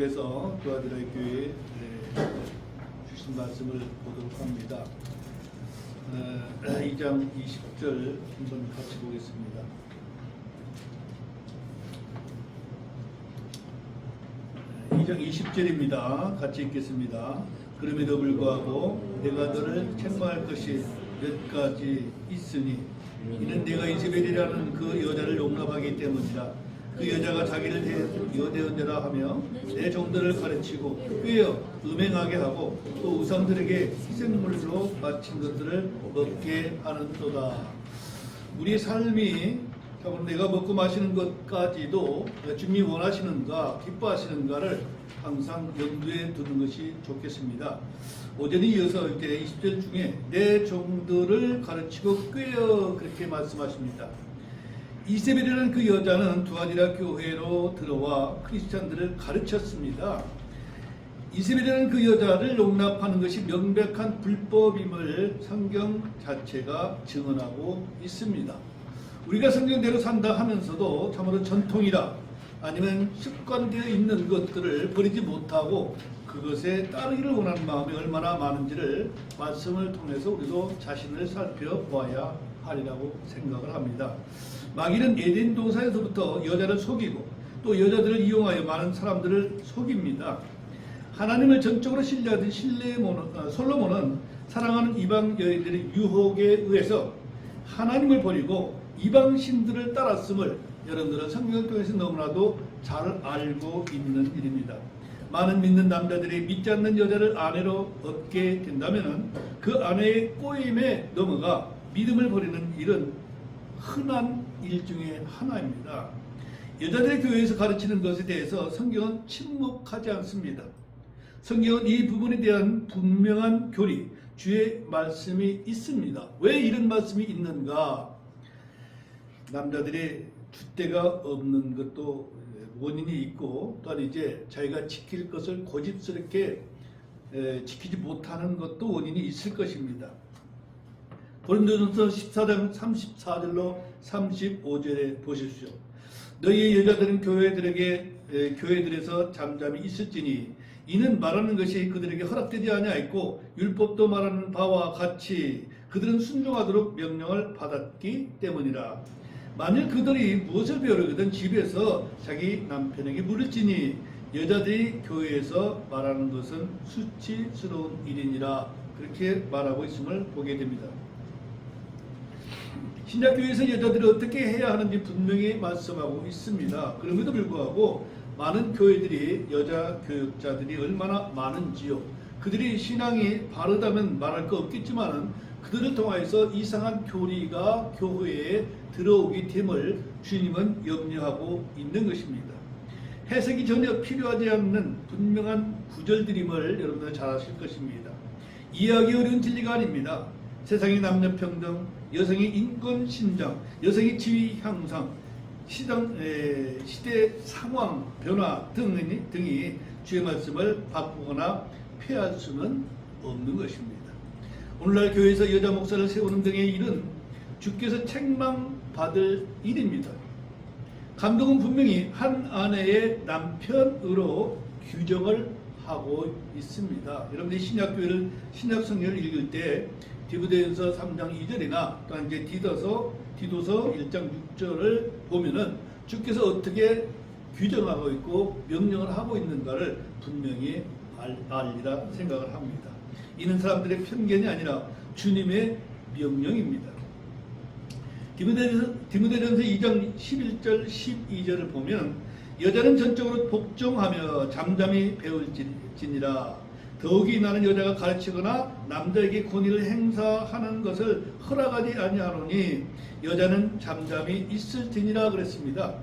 대해서 도와드릴 교회에 주신 말씀을 보도록 합니다. 2장 20절 한번 같이 보겠습니다. 2장 20절입니다. 같이 읽겠습니다. 그럼에도 불구하고 내가 너를 책망할 것이 몇 가지 있으니 이는 내가 이세벨이라는 그 여자를 용납하기 때문이라. 그 여자가 자기를 여대언자라 하며 내 종들을 가르치고 꾀어 음행하게 하고 또 우상들에게 희생물로 바친 것들을 먹게 하는도다. 우리 삶이 내가 먹고 마시는 것까지도 주님이 원하시는가 기뻐하시는가를 항상 염두에 두는 것이 좋겠습니다. 오전에 이어서 이제 20절 중에 내 종들을 가르치고 꾀어 그렇게 말씀하십니다. 이세벨이라는 그 여자는 두아디라 교회로 들어와 크리스찬들을 가르쳤습니다. 이세벨이라는 그 여자를 용납하는 것이 명백한 불법임을 성경 자체가 증언하고 있습니다. 우리가 성경대로 산다 하면서도 참으로 전통이라 아니면 습관되어 있는 것들을 버리지 못하고 그것에 따르기를 원하는 마음이 얼마나 많은지를 말씀을 통해서 우리도 자신을 살펴보아야 하리라고 생각을 합니다. 마귀는 에덴 동산에서부터 여자를 속이고 또 여자들을 이용하여 많은 사람들을 속입니다. 하나님을 전적으로 신뢰하던 솔로몬은 사랑하는 이방 여인들의 유혹에 의해서 하나님을 버리고 이방 신들을 따랐음을 여러분들은 성경을 통해서 너무나도 잘 알고 있는 일입니다. 많은 믿는 남자들이 믿지 않는 여자를 아내로 얻게 된다면 그 아내의 꼬임에 넘어가 믿음을 버리는 일은 흔한 일 중에 하나입니다. 여자들의 교회에서 가르치는 것에 대해서 성경은 침묵하지 않습니다. 성경은 이 부분에 대한 분명한 교리, 주의 말씀이 있습니다. 왜 이런 말씀이 있는가? 남자들이 줏대가 없는 것도 원인이 있고 또한 이제 자기가 지킬 것을 고집스럽게 지키지 못하는 것도 원인이 있을 것입니다. 고린도전서 14장 34절로 35절에 보십시오. 너희의 여자들은 교회들에서 잠잠히 있을지니 이는 말하는 것이 그들에게 허락되지 아니하였고 율법도 말하는 바와 같이 그들은 순종하도록 명령을 받았기 때문이라. 만일 그들이 무엇을 배우려거든 집에서 자기 남편에게 물을지니 여자들이 교회에서 말하는 것은 수치스러운 일이니라. 그렇게 말하고 있음을 보게 됩니다. 신약교회에서 여자들이 어떻게 해야 하는지 분명히 말씀하고 있습니다. 그럼에도 불구하고 많은 교회들이 여자 교육자들이 얼마나 많은지요. 그들이 신앙이 바르다면 말할 거 없겠지만 그들을 통하여서 이상한 교리가 교회에 들어오게 됨을 주님은 염려하고 있는 것입니다. 해석이 전혀 필요하지 않는 분명한 구절들임을 여러분들 잘 아실 것입니다. 이해하기 어려운 진리가 아닙니다. 세상의 남녀평등, 여성의 인권 신장, 여성의 지위 향상, 시대 상황 변화 등이 주의 말씀을 바꾸거나 폐할 수는 없는 것입니다. 오늘날 교회에서 여자 목사를 세우는 등의 일은 주께서 책망받을 일입니다. 감독은 분명히 한 아내의 남편으로 규정을 하고 있습니다. 여러분들이 신약교회를 신약성경을 읽을 때 디모데전서 3장 2절이나 또한 이제 디도서 1장 6절을 보면은 주께서 어떻게 규정하고 있고 명령을 하고 있는가를 분명히 알리라 생각을 합니다. 이는 사람들의 편견이 아니라 주님의 명령입니다. 디모데전서 2장 11절 12절을 보면 여자는 전적으로 복종하며 잠잠히 배울지니라. 더욱이 나는 여자가 가르치거나 남자에게 권위를 행사하는 것을 허락하지 아니하노니 여자는 잠잠히 있을지니라 그랬습니다.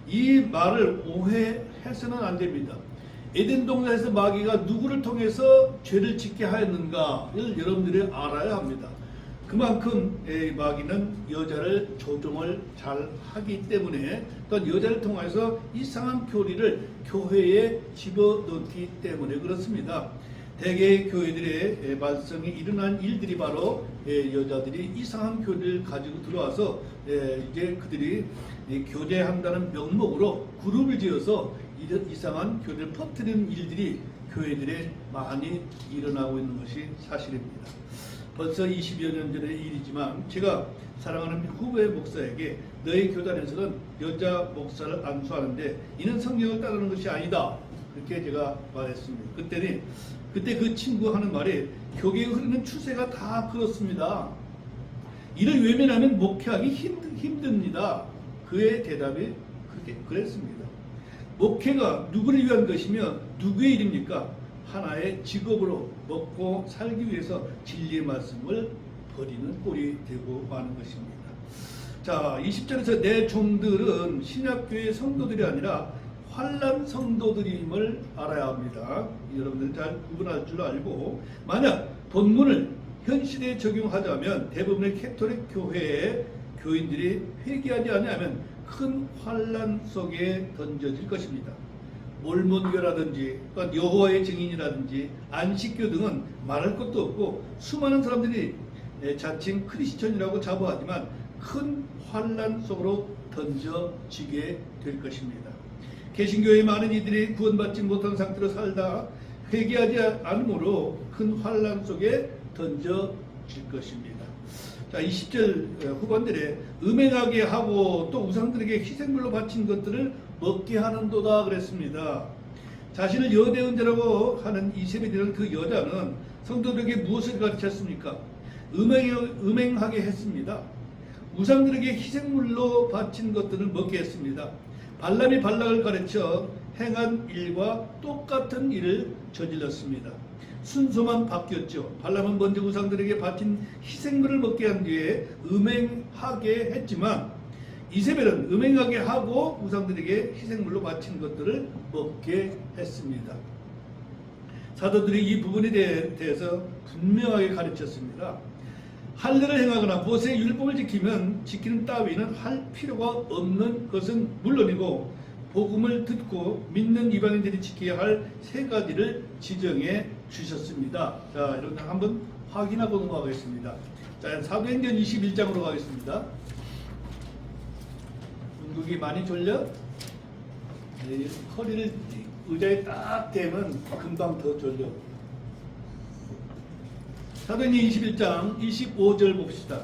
이 말을 오해해서는 안 됩니다. 에덴 동산에서 마귀가 누구를 통해서 죄를 짓게 하였는가를 여러분들이 알아야 합니다. 그만큼 마귀는 여자를 조종을 잘 하기 때문에 또한 여자를 통해서 이상한 교리를 교회에 집어넣기 때문에 그렇습니다. 대개 교회들의 발성이 일어난 일들이 바로 여자들이 이상한 교리를 가지고 들어와서 이제 그들이 교제한다는 명목으로 그룹을 지어서 이런 이상한 교리를 퍼뜨리는 일들이 교회들에 많이 일어나고 있는 것이 사실입니다. 벌써 20여 년 전의 일이지만 제가 사랑하는 후배 목사에게 너희 교단에서는 여자 목사를 안수하는데 이는 성경을 따르는 것이 아니다. 그렇게 제가 말했습니다. 그때 그 친구 하는 말이 교계에 흐르는 추세가 다 그렇습니다. 이를 외면하면 목회하기 힘듭니다. 그의 대답이 그랬습니다. 목회가 누구를 위한 것이며 누구의 일입니까? 하나의 직업으로 먹고 살기 위해서 진리의 말씀을 버리는 꼴이 되고 마는 것입니다. 자, 20절에서 내 종들은 신약교회 성도들이 아니라 환난 성도들임을 알아야 합니다. 여러분들 잘 구분할 줄 알고, 만약 본문을 현 시대에 적용하자면 대부분의 캐톨릭 교회의 교인들이 회개하지 않으면 큰 환난 속에 던져질 것입니다. 몰몬교라든지 여호와의 증인이라든지 안식교 등은 말할 것도 없고 수많은 사람들이 자칭 크리스천이라고 자부하지만 큰 환난 속으로 던져지게 될 것입니다. 개신교의 많은 이들이 구원받지 못한 상태로 살다 회개하지 않으므로 큰 환난 속에 던져질 것입니다. 자, 20절 후반들에 음행하게 하고 또 우상들에게 희생물로 바친 것들을 먹게 하는도다 그랬습니다. 자신을 여대언자라고 하는 이세벨이라는 그 여자는 성도들에게 무엇을 가르쳤습니까? 음행하게 했습니다. 우상들에게 희생물로 바친 것들을 먹게 했습니다. 발람이 발락을 가르쳐 행한 일과 똑같은 일을 저질렀습니다. 순서만 바뀌었죠. 발람은 먼저 우상들에게 바친 희생물을 먹게 한 뒤에 음행하게 했지만 이세벨은 음행하게 하고 우상들에게 희생물로 바친 것들을 먹게 했습니다. 사도들이 이 부분에 대해서 분명하게 가르쳤습니다. 할례를 행하거나 모세의 율법을 지키는 따위는 할 필요가 없는 것은 물론이고 복음을 듣고 믿는 이방인들이 지켜야 할 세 가지를 지정해 주셨습니다. 자, 여러분들 한번 확인하고 넘어가겠습니다. 자, 사도행전 21장으로 가겠습니다. 눈국이 많이 졸려? 네, 허리를 의자에 딱 대면 금방 더 졸려. 사도행전 21장 25절 봅시다.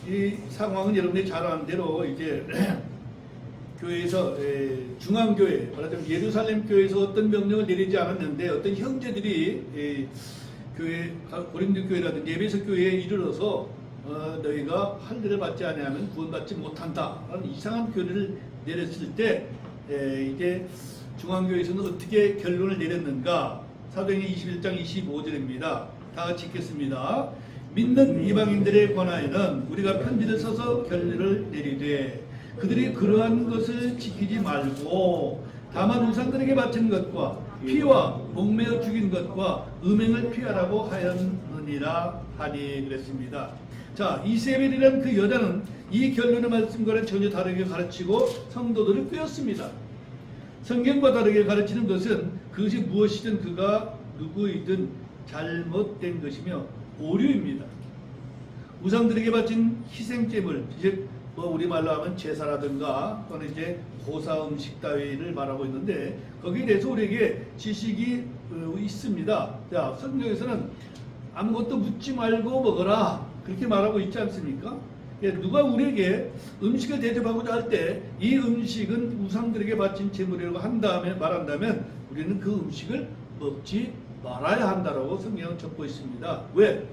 이 상황은 여러분들이 잘 아는 대로 이제 교회에서 중앙교회, 말하자면 예루살렘 교회에서 어떤 명령을 내리지 않았는데 어떤 형제들이 교회 고린도 교회라든지 에베소 교회에 이르러서 너희가 할례를 받지 아니하면 구원받지 못한다라는 이상한 교리를 내렸을 때 이제 중앙교회에서는 어떻게 결론을 내렸는가? 사도행전 21장 25절입니다. 다 같이 읽겠습니다. 믿는 이방인들에 관하여는 우리가 편지를 써서 결론을 내리되 그들이 그러한 것을 지키지 말고 다만 우상들에게 바친 것과 피와 목매어 죽인 것과 음행을 피하라고 하였느니라 하니 그랬습니다. 자, 이세벨이라는 그 여자는 이 결론의 말씀과는 전혀 다르게 가르치고 성도들을 꿰었습니다. 성경과 다르게 가르치는 것은 그것이 무엇이든 그가 누구이든 잘못된 것이며 오류입니다. 우상들에게 바친 희생제물, 즉 우리말로 하면 제사라든가 또는 이제 고사 음식 따위를 말하고 있는데 거기에 대해서 우리에게 지식이 있습니다. 자, 성경에서는 아무것도 묻지 말고 먹어라 그렇게 말하고 있지 않습니까? 누가 우리에게 음식을 대접하고자 할 때 이 음식은 우상들에게 바친 제물이라고 말한다면 우리는 그 음식을 먹지 말아야 한다라고 성경은 적고 있습니다. 왜?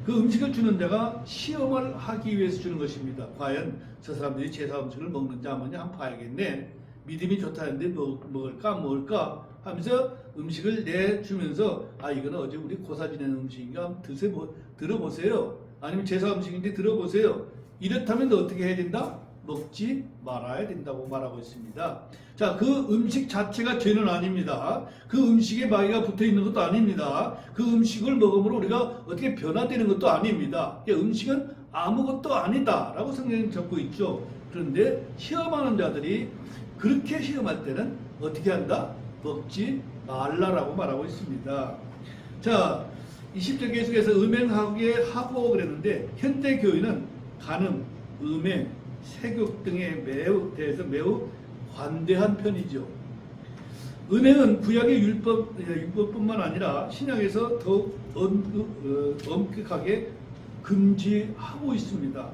그 음식을 주는 자가 시험을 하기 위해서 주는 것입니다. 과연 저 사람들이 제사 음식을 먹는지 한번 봐야겠네. 믿음이 좋다는데 먹을까 하면서 음식을 내주면서 이거는 어제 우리 고사 지낸 음식인가 한번 들어보세요. 아니면 제사 음식인데 들어보세요. 이렇다면 어떻게 해야 된다? 먹지 말아야 된다고 말하고 있습니다. 자, 그 음식 자체가 죄는 아닙니다. 그 음식에 마귀가 붙어 있는 것도 아닙니다. 그 음식을 먹음으로 우리가 어떻게 변화되는 것도 아닙니다. 음식은 아무것도 아니다 라고 성경에 적고 있죠. 그런데 시험하는 자들이 그렇게 시험할 때는 어떻게 한다? 먹지 말라라고 말하고 있습니다. 자, 20절 계속해서 음행하게 하고 그랬는데 현대 교회는 간음, 음행, 세욕 등에 대해서 매우 관대한 편이죠. 음행은 구약의 율법뿐만 아니라 신약에서 더욱 엄격하게 금지하고 있습니다.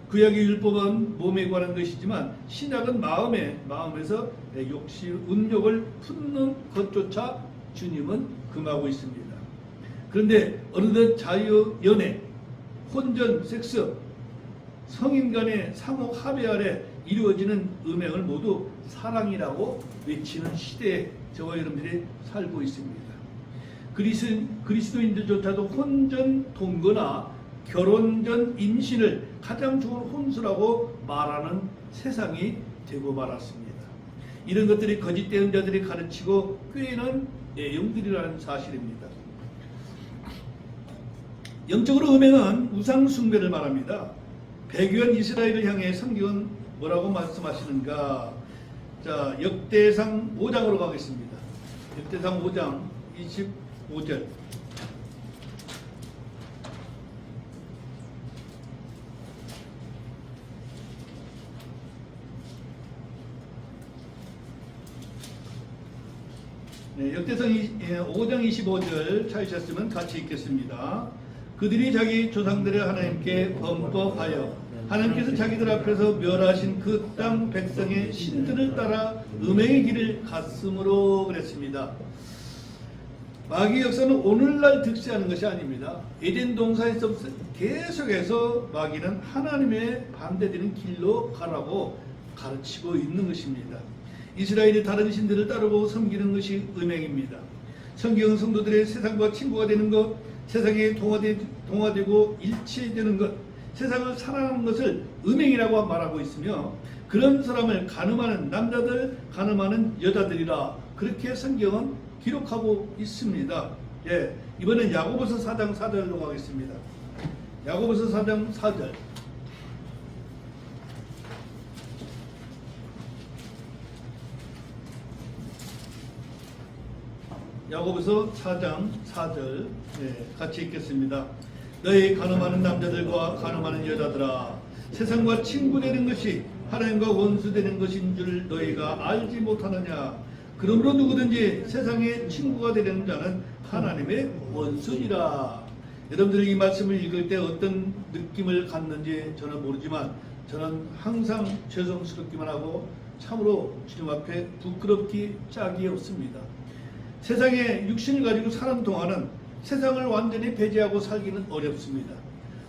구약의 율법은 몸에 관한 것이지만 신약은 마음에서 욕심, 음욕을 품는 것조차 주님은 금하고 있습니다. 그런데 어느덧 자유, 연애, 혼전, 섹스, 성인 간의 상호 합의 아래 이루어지는 음행을 모두 사랑이라고 외치는 시대에 저와 여러분들이 살고 있습니다. 그리스도인들조차도 혼전 동거나 결혼 전 임신을 가장 좋은 혼수라고 말하는 세상이 되고 말았습니다. 이런 것들이 거짓 대언자들이 가르치고 꾀는 내용들이라는 사실입니다. 영적으로 음행은 우상 숭배를 말합니다. 배교한 이스라엘을 향해 성경은 뭐라고 말씀하시는가? 자, 역대상 5장으로 가겠습니다. 역대상 5장 25절. 네, 역대상 5장 25절 찾으셨으면 같이 읽겠습니다. 그들이 자기 조상들의 하나님께 범법하여 하나님께서 자기들 앞에서 멸하신 그 땅 백성의 신들을 따라 음행의 길을 갔으므로 그랬습니다. 마귀의 역사는 오늘날 득세하는 것이 아닙니다. 에덴 동산에서 계속해서 마귀는 하나님의 반대되는 길로 가라고 가르치고 있는 것입니다. 이스라엘이 다른 신들을 따르고 섬기는 것이 음행입니다. 성경 성도들의 세상과 친구가 되는 것, 세상에 동화되고 일치되는 것, 세상을 사랑하는 것을 음행이라고 말하고 있으며 그런 사람을 간음하는 남자들, 간음하는 여자들이라 그렇게 성경은 기록하고 있습니다. 예, 이번엔 야고보서 4장 4절로 가겠습니다. 야고보서 4장 4절. 야고보서 4장 4절 같이 읽겠습니다. 너희 간음하는 남자들과 간음하는 여자들아, 세상과 친구 되는 것이 하나님과 원수 되는 것인 줄 너희가 알지 못하느냐? 그러므로 누구든지 세상의 친구가 되려는 자는 하나님의 원수니라. 여러분들이 이 말씀을 읽을 때 어떤 느낌을 갖는지 저는 모르지만 저는 항상 죄송스럽기만 하고 참으로 주님 앞에 부끄럽기 짝이 없습니다. 세상에 육신을 가지고 사는 동안은 세상을 완전히 배제하고 살기는 어렵습니다.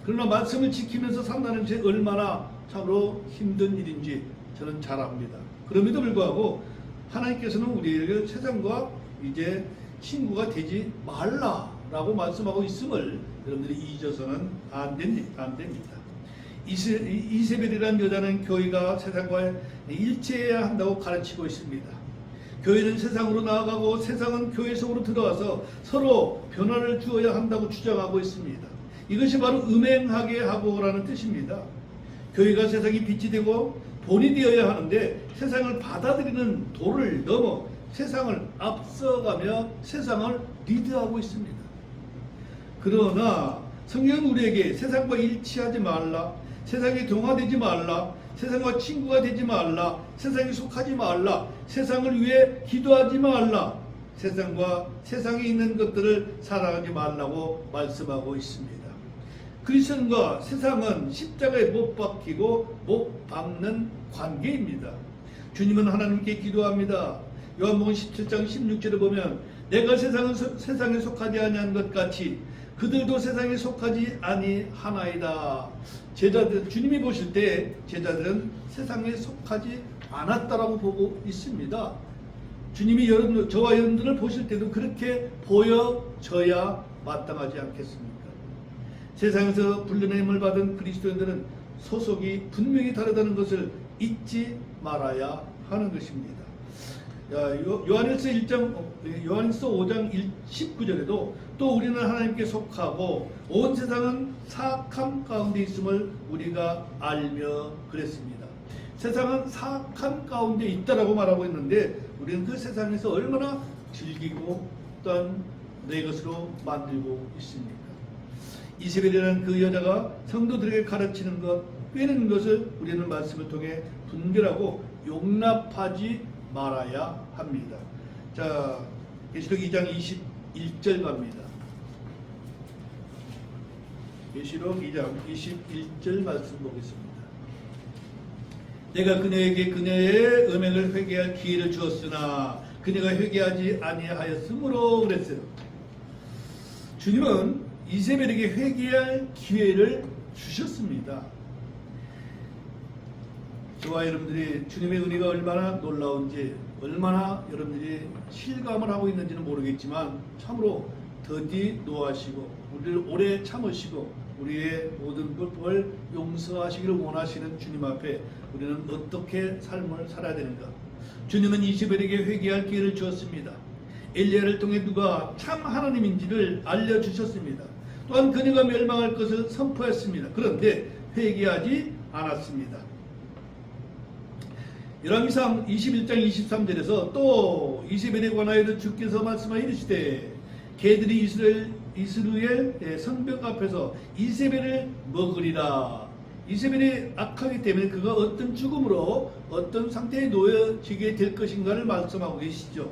그러나 말씀을 지키면서 산다는 것이 얼마나 참으로 힘든 일인지 저는 잘 압니다. 그럼에도 불구하고 하나님께서는 우리에게 세상과 이제 친구가 되지 말라라고 말씀하고 있음을 여러분들이 잊어서는 안 됩니다. 이세벨이라는 여자는 교회가 세상과 일체해야 한다고 가르치고 있습니다. 교회는 세상으로 나아가고 세상은 교회 속으로 들어와서 서로 변화를 주어야 한다고 주장하고 있습니다. 이것이 바로 음행하게 하고라는 뜻입니다. 교회가 세상이 빛이 되고 본이 되어야 하는데 세상을 받아들이는 도를 넘어 세상을 앞서가며 세상을 리드하고 있습니다. 그러나 성경은 우리에게 세상과 일치하지 말라, 세상에 동화되지 말라, 세상과 친구가 되지 말라, 세상에 속하지 말라, 세상을 위해 기도하지 말라, 세상과 세상에 있는 것들을 사랑하지 말라고 말씀하고 있습니다. 그리스도인과 세상은 십자가에 못 박히고 못 박는 관계입니다. 주님은 하나님께 기도합니다. 요한복음 17장 16절에 보면 내가 세상에 속하지 아니한 것 같이 그들도 세상에 속하지 아니하나이다. 주님이 보실 때 제자들은 세상에 속하지 않았다라고 보고 있습니다. 주님이 저와 여러분들을 보실 때도 그렇게 보여져야 마땅하지 않겠습니까? 세상에서 불러냄을 받은 그리스도인들은 소속이 분명히 다르다는 것을 잊지 말아야 하는 것입니다. 요한일서 5장 19절에도 또 우리는 하나님께 속하고 온 세상은 사악함 가운데 있음을 우리가 알며 그랬습니다. 세상은 사악함 가운데 있다라고 말하고 있는데 우리는 그 세상에서 얼마나 즐기고 또한 내 것으로 만들고 있습니까? 이세벨이라는 그 여자가 성도들에게 가르치는 것, 꿰는 것을 우리는 말씀을 통해 분별하고 용납하지 말아야 합니다. 자, 계시록 2장 21절 갑니다. 계시록 2장 21절 말씀 보겠습니다. 내가 그녀에게 그녀의 음행을 회개할 기회를 주었으나 그녀가 회개하지 아니하였으므로 그랬어요. 주님은 이세벨에게 회개할 기회를 주셨습니다. 저와 여러분들이 주님의 은혜가 얼마나 놀라운지, 얼마나 여러분들이 실감을 하고 있는지는 모르겠지만 참으로 더디 노하시고 우리를 오래 참으시고 우리의 모든 불법을 용서하시기를 원하시는 주님 앞에 우리는 어떻게 삶을 살아야 되는가? 주님은 이세벨에게 회개할 기회를 주었습니다. 엘리야를 통해 누가 참 하나님인지를 알려주셨습니다. 또한 그녀가 멸망할 것을 선포했습니다. 그런데 회개하지 않았습니다. 열왕기상 21장 23절에서 또 이세벨에 관하여도 주께서 말씀하시되 개들이 이스라엘 성벽 앞에서 이세벨을 먹으리라. 이세벨이 악하기 때문에 그가 어떤 죽음으로 어떤 상태에 놓여지게 될 것인가를 말씀하고 계시죠.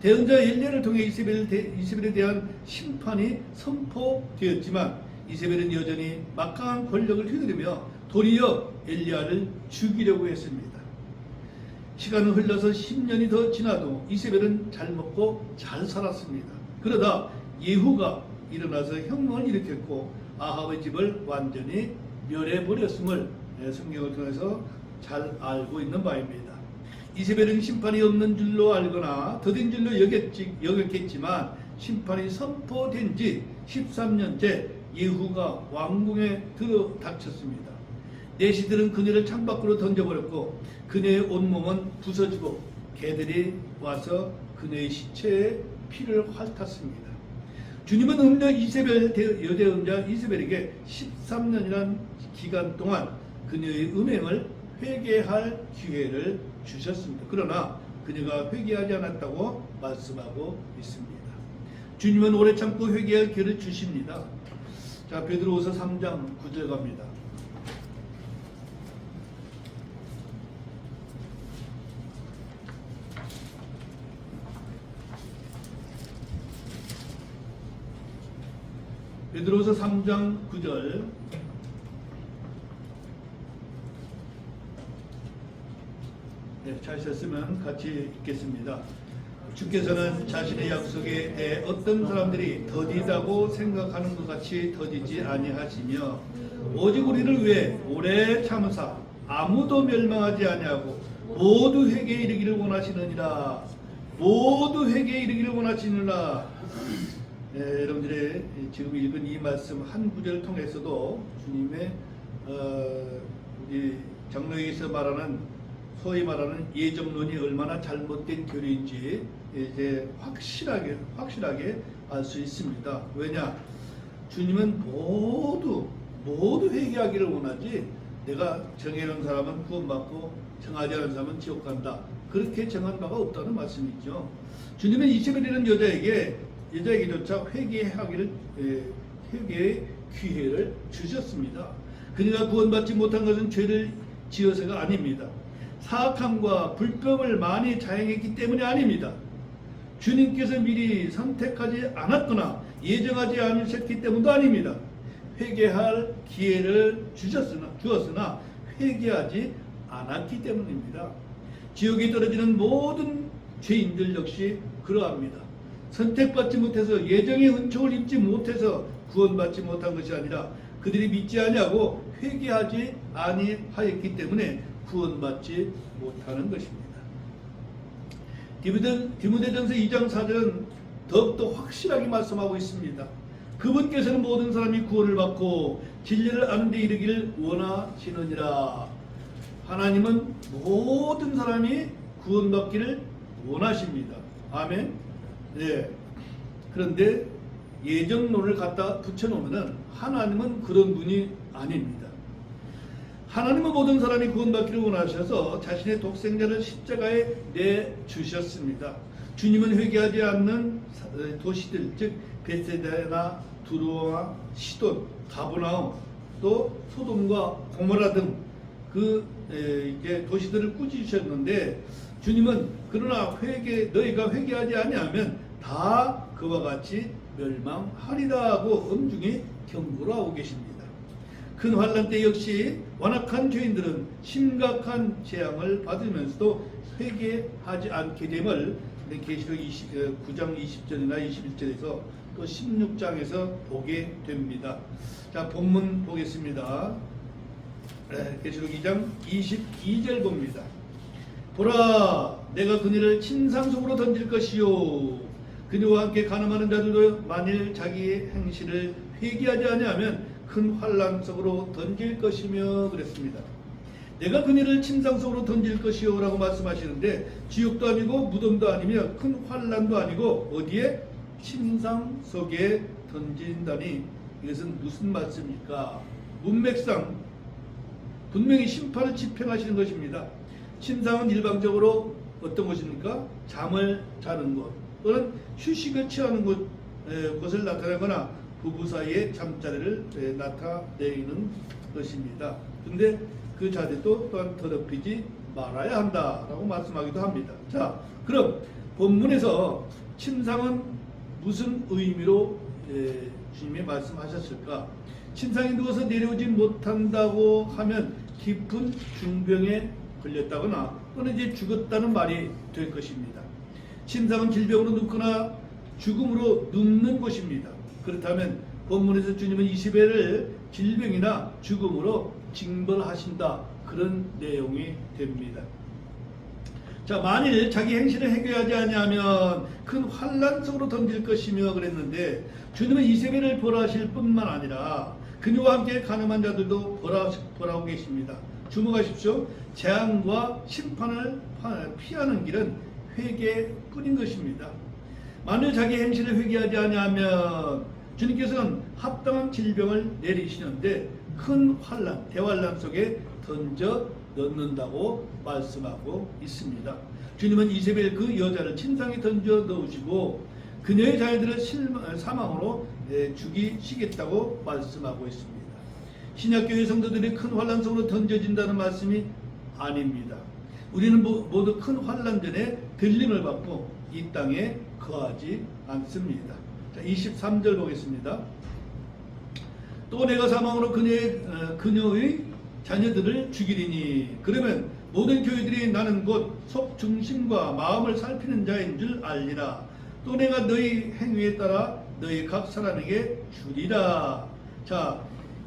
대언자 엘리야를 통해 이세벨에 대한 심판이 선포되었지만 이세벨은 여전히 막강한 권력을 휘두르며 도리어 엘리야를 죽이려고 했습니다. 시간은 흘러서 10년이 더 지나도 이세벨은 잘 먹고 잘 살았습니다. 그러다 예후가 일어나서 혁명을 일으켰고 아합의 집을 완전히 멸해버렸음을 성경을 통해서 잘 알고 있는 바입니다. 이세벨은 심판이 없는 줄로 알거나 더딘 줄로 여겼겠지만 심판이 선포된 지 13년째 예후가 왕궁에 들어닥쳤습니다. 내시들은 그녀를 창밖으로 던져버렸고 그녀의 온몸은 부서지고 개들이 와서 그녀의 시체에 피를 핥았습니다. 주님은 음녀 이세벨 여대음자 이세벨에게 13년이라는 기간 동안 그녀의 음행을 회개할 기회를 주셨습니다. 그러나 그녀가 회개하지 않았다고 말씀하고 있습니다. 주님은 오래 참고 회개할 기회를 주십니다. 자, 베드로후서 3장 9절 갑니다. 베드로후서 3장 9절 찾으셨으면 같이 읽겠습니다. 주께서는 자신의 약속에 대해 어떤 사람들이 더디다고 생각하는 것 같이 더디지 아니하시며 오직 우리를 위해 오래 참으사 아무도 멸망하지 아니하고 모두 회개에 이르기를 원하시느니라. 모두 회개에 이르기를 원하시느니라. 여러분들의 지금 읽은 이 말씀 한 구절을 통해서도 주님의 우리 장로에게서 말하는 소위 말하는 예정론이 얼마나 잘못된 교리인지 이제 확실하게 알 수 있습니다. 왜냐? 주님은 모두 회개하기를 원하지 내가 정해놓은 사람은 구원받고 정하지 않은 사람은 지옥 간다. 그렇게 정한 바가 없다는 말씀이죠. 주님은 이세벨이라는 여자에게조차 회개의 기회를 주셨습니다. 그녀가 구원받지 못한 것은 죄를 지어서가 아닙니다. 사악함과 불법을 많이 자행했기 때문이 아닙니다. 주님께서 미리 선택하지 않았거나 예정하지 않으셨기 때문도 아닙니다. 회개할 기회를 주었으나 회개하지 않았기 때문입니다. 지옥에 떨어지는 모든 죄인들 역시 그러합니다. 선택받지 못해서 예정의 은총을 입지 못해서 구원받지 못한 것이 아니라 그들이 믿지 아니하고 회개하지 아니하였기 때문에 구원받지 못하는 것입니다. 디모데전서 2장 4절은 더욱더 확실하게 말씀하고 있습니다. 그분께서는 모든 사람이 구원을 받고 진리를 아는 데 이르기를 원하시느니라. 하나님은 모든 사람이 구원받기를 원하십니다. 아멘. 네. 그런데 예정론을 갖다 붙여놓으면 하나님은 그런 분이 아닙니다. 하나님은 모든 사람이 구원받기를 원하셔서 자신의 독생자를 십자가에 내주셨습니다. 주님은 회개하지 않는 도시들, 즉 베세다나 두로와 시돈, 가버나움, 또 소돔과 고모라 등 이제 도시들을 꾸짖으셨는데 주님은 그러나 너희가 회개하지 아니하면 다 그와 같이 멸망하리라 하고 엄중히 경고를 하고 계십니다. 큰 환란 때 역시 완악한 죄인들은 심각한 재앙을 받으면서도 회개하지 않게 됨을 계시록 9장 20절이나 21절에서 또 16장에서 보게 됩니다. 자, 본문 보겠습니다. 계시록 2장 22절 봅니다. 보라, 내가 그녀를 침상 속으로 던질 것이요, 그녀와 함께 간음하는 자들도 만일 자기의 행실을 회개하지 아니하면 큰 환난 속으로 던질 것이며 그랬습니다. 내가 그녀를 침상 속으로 던질 것이요 라고 말씀하시는데 지옥도 아니고 무덤도 아니며 큰 환난도 아니고 어디에? 침상 속에 던진다니 이것은 무슨 말씀입니까? 문맥상 분명히 심판을 집행하시는 것입니다. 침상은 일반적으로 어떤 곳입니까? 잠을 자는 곳 또는 휴식을 취하는 곳을 나타내거나 부부 사이의 잠자리를 나타내는 것입니다. 근데 그 자리도 또한 더럽히지 말아야 한다라고 말씀하기도 합니다. 자, 그럼 본문에서 침상은 무슨 의미로 주님이 말씀하셨을까? 침상에 누워서 내려오지 못한다고 하면 깊은 중병에 걸렸다거나 또는 이제 죽었다는 말이 될 것입니다. 침상은 질병으로 눕거나 죽음으로 눕는 곳입니다. 그렇다면 본문에서 주님은 이세벨을 질병이나 죽음으로 징벌하신다, 그런 내용이 됩니다. 자, 만일 자기 행실을 해결하지 아니하면 큰 환난 속으로 던질 것이며 그랬는데 주님은 이세벨을 벌하실 뿐만 아니라 그녀와 함께 간음한 자들도 벌하고 계십니다. 주목하십시오. 재앙과 심판을 피하는 길은 회개뿐인 것입니다. 만일 자기 행실을 회개하지 아니하면 주님께서는 합당한 질병을 내리시는데 큰 환난, 대환난 속에 던져 넣는다고 말씀하고 있습니다. 주님은 이세벨 그 여자를 침상에 던져 넣으시고 그녀의 자녀들을 사망으로 죽이시겠다고 말씀하고 있습니다. 신약교회 성도들이 큰 환난 속으로 던져진다는 말씀이 아닙니다. 우리는 모두 큰 환난 전에 들림을 받고 이 땅에 거하지 않습니다. 자, 23절 보겠습니다. 또 내가 사망으로 그녀의 자녀들을 죽이리니 그러면 모든 교회들이 나는 곧 속 중심과 마음을 살피는 자인 줄 알리라. 또 내가 너희 행위에 따라 너희 각 사람에게 주리라. 자,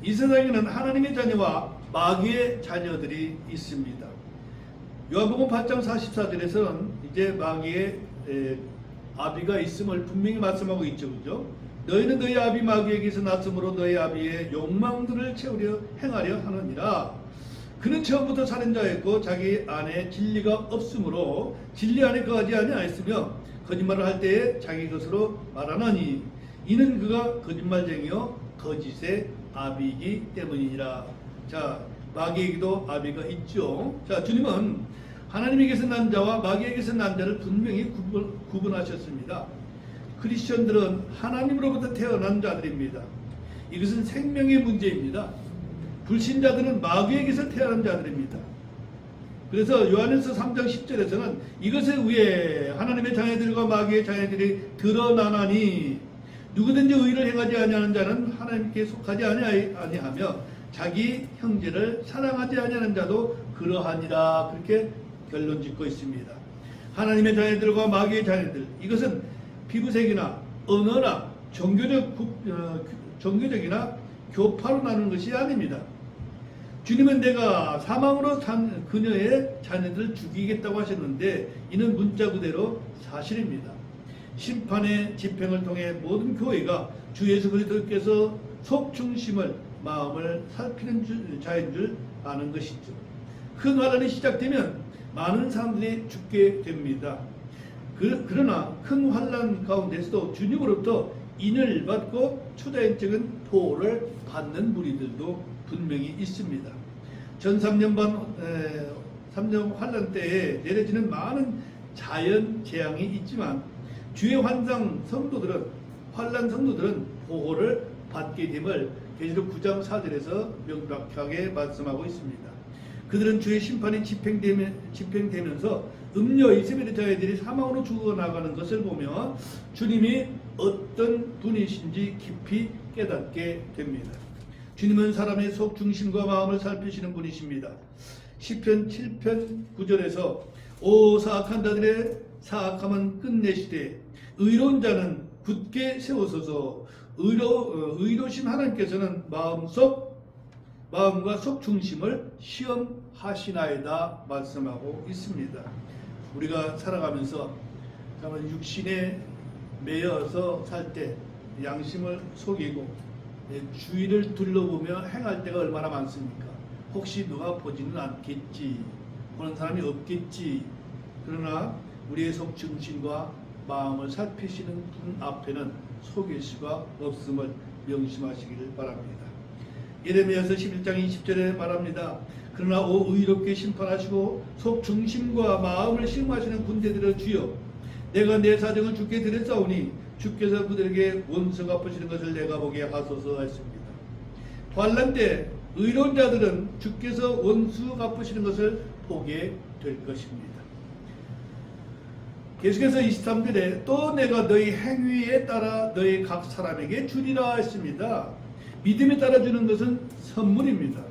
이 세상에는 하나님의 자녀와 마귀의 자녀들이 있습니다. 요한복음 8장 44절에서는 이제 마귀의 아비가 있음을 분명히 말씀하고 있죠, 그죠? 너희는 너희 아비 마귀에게서 났으므로 너희 아비의 욕망들을 채우려 행하려 하느니라. 그는 처음부터 살인자였고 자기 안에 진리가 없으므로 진리 안에 거하지 아니하였으며 거짓말을 할 때에 자기 것으로 말하나니 이는 그가 거짓말쟁이요 거짓의 아비이기 때문이니라. 자, 마귀에게도 아비가 있죠. 자, 주님은 하나님에게서 난 자와 마귀에게서 난 자를 분명히 구분하셨습니다. 크리스천들은 하나님으로부터 태어난 자들입니다. 이것은 생명의 문제입니다. 불신자들은 마귀에게서 태어난 자들입니다. 그래서 요한일서 3장 10절에서는 이것에 의해 하나님의 자녀들과 마귀의 자녀들이 드러나나니 누구든지 의를 행하지 아니하는 자는 하나님께 속하지 아니하며 자기 형제를 사랑하지 아니하는 자도 그러하니라. 그렇게 결론 짓고 있습니다. 하나님의 자녀들과 마귀의 자녀들, 이것은 피부색이나 언어나 종교적이나 교파로 나누는 것이 아닙니다. 주님은 내가 사망으로 산 그녀의 자녀들을 죽이겠다고 하셨는데 이는 문자 그대로 사실입니다. 심판의 집행을 통해 모든 교회가 주 예수 그리스도께서 속 중심을 마음을 살피는 자인 줄 아는 것이죠. 큰 환난이 시작되면 많은 사람들이 죽게 됩니다. 그러나 큰 환난 가운데서도 주님으로부터 인을 받고 초자연적인 보호를 받는 무리들도 분명히 있습니다. 전 3년 환난 때에 내려지는 많은 자연 재앙이 있지만 주의 환난 성도들은 보호를 받게 됨을 계시록 9장 4절에서 명확하게 말씀하고 있습니다. 그들은 주의 심판이 집행되면서 음녀 이세벨의 자녀들이 사망으로 죽어나가는 것을 보며 주님이 어떤 분이신지 깊이 깨닫게 됩니다. 주님은 사람의 속 중심과 마음을 살피시는 분이십니다. 시편 7편 9절에서 오 사악한 자들의 사악함은 끝내시되 의로운 자는 굳게 세우소서. 의로신 하나님께서는 마음과 속 중심을 시험하시나이다 말씀하고 있습니다. 우리가 살아가면서 육신에 매여서 살 때 양심을 속이고 주위를 둘러보며 행할 때가 얼마나 많습니까? 혹시 누가 보지는 않겠지, 보는 사람이 없겠지. 그러나 우리의 속 중심과 마음을 살피시는 분 앞에는 속일 수가 없음을 명심하시기를 바랍니다. 예레미야서 11장 20절에 말합니다. 그러나 오 의롭게 심판하시고 속 중심과 마음을 시험하시는 군대들의 주여, 내가 내 사정을 주께 드렸사오니 주께서 그들에게 원수 갚으시는 것을 내가 보게 하소서 했습니다. 환난 때 의로운 자들은 주께서 원수 갚으시는 것을 보게 될 것입니다. 계속해서 23절에 또 내가 너희 행위에 따라 너희 각 사람에게 주리라 했습니다. 믿음에 따라 주는 것은 선물입니다.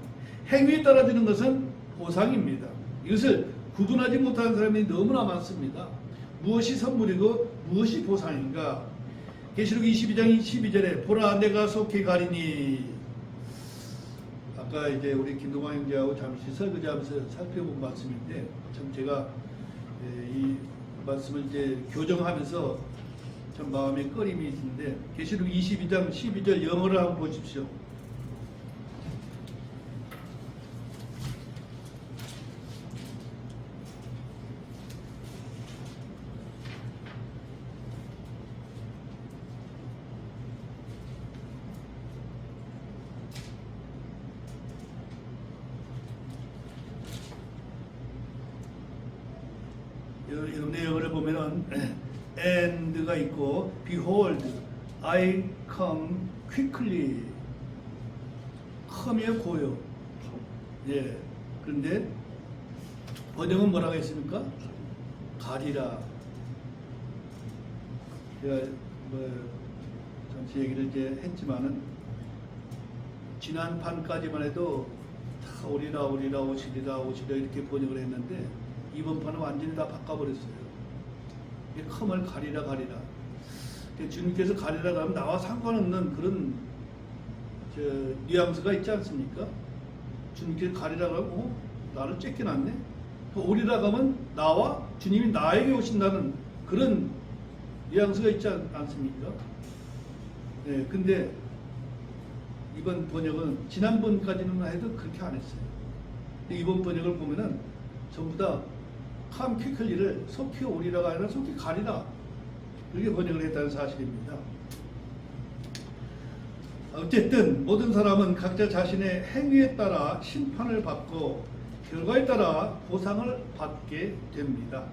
행위에 따라 주는 것은 보상입니다. 이것을 구분하지 못하는 사람이 너무나 많습니다. 무엇이 선물이고 무엇이 보상인가? 계시록 22장 22절에 보라 내가 속히 가리니, 아까 이제 우리 김동환 형제하고 잠시 설거지하면서 살펴본 말씀인데 참 제가 이 말씀을 이제 교정하면서 참 마음에 꺼림이 있는데, 계시록 22장 12절 영어를 한번 보십시오. 여러분 내용을 보면은 and가 있고 behold, I come quickly. come의 고요. 예. 그런데 번역은 뭐라고 했습니까? 가리라. 제가 잠시 얘기를 이제 했지만은 지난 판까지만 해도 다 오리라 오시리라 이렇게 번역을 했는데 이번 판은 완전히 다 바꿔버렸어요. 컴을 가리라. 주님께서 가리라 하면 나와 상관없는 그런 뉘앙스가 있지 않습니까? 주님께서 가리라 하면 나를 쫓겨났네. 오리라 하면 나와 주님이 나에게 오신다는 그런 뉘앙스가 있지 않습니까? 네, 근데 이번 번역은 지난번까지는 해도 그렇게 안 했어요. 이번 번역을 보면은 전부 다 캄 퀴클리를 속히 오리라가 아니라 속히 가리라, 그렇게 번역을 했다는 사실입니다. 어쨌든 모든 사람은 각자 자신의 행위에 따라 심판을 받고 결과에 따라 보상을 받게 됩니다.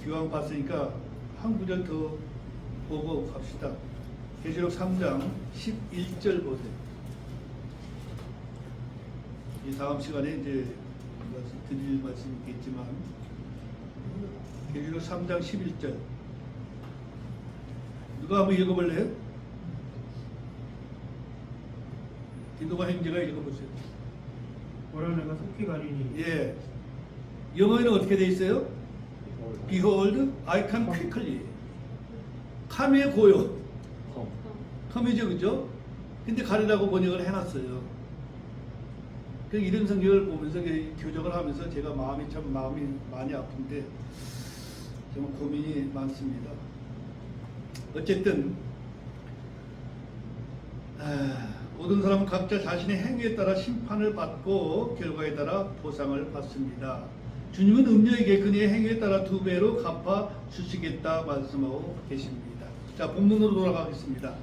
기왕 봤으니까 한 구절 더 보고 갑시다. 계시록 3장 11절 보세요. 이 다음 시간에 이제 드릴 말씀이 있겠지만 계시록 3장 11절 누가 한번 읽어볼래요? 김동환 형제가 읽어보세요. 보라 내가 속히 가리니. 예. 영어에는 어떻게 돼 있어요? Behold, I come quickly. come의 고요. come이죠, 그죠? 근데 가리라고 번역을 해놨어요. 이런 성경을 보면서 교정을 하면서 제가 마음이 많이 아픈데 정말 고민이 많습니다. 어쨌든 모든 사람은 각자 자신의 행위에 따라 심판을 받고 결과에 따라 보상을 받습니다. 주님은 음녀에게 그녀의 행위에 따라 2배로 갚아 주시겠다 말씀하고 계십니다. 자, 본문으로 돌아가겠습니다.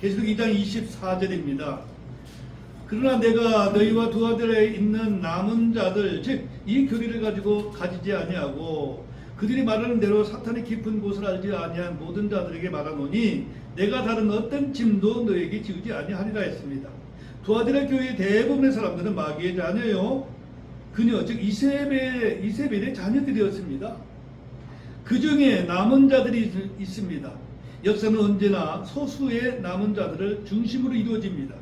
계시록 2장 24절입니다. 그러나 내가 너희와 두 아들에 있는 남은 자들 즉 이 교리를 가지고 가지지 아니하고 그들이 말하는 대로 사탄의 깊은 곳을 알지 아니한 모든 자들에게 말하노니 내가 다른 어떤 짐도 너에게 지우지 아니하리라 했습니다. 두아디라 교회의 대부분의 사람들은 마귀의 자녀요. 그녀 즉 이세벨의 자녀들이었습니다. 그 중에 남은 자들이 있습니다. 역사는 언제나 소수의 남은 자들을 중심으로 이루어집니다.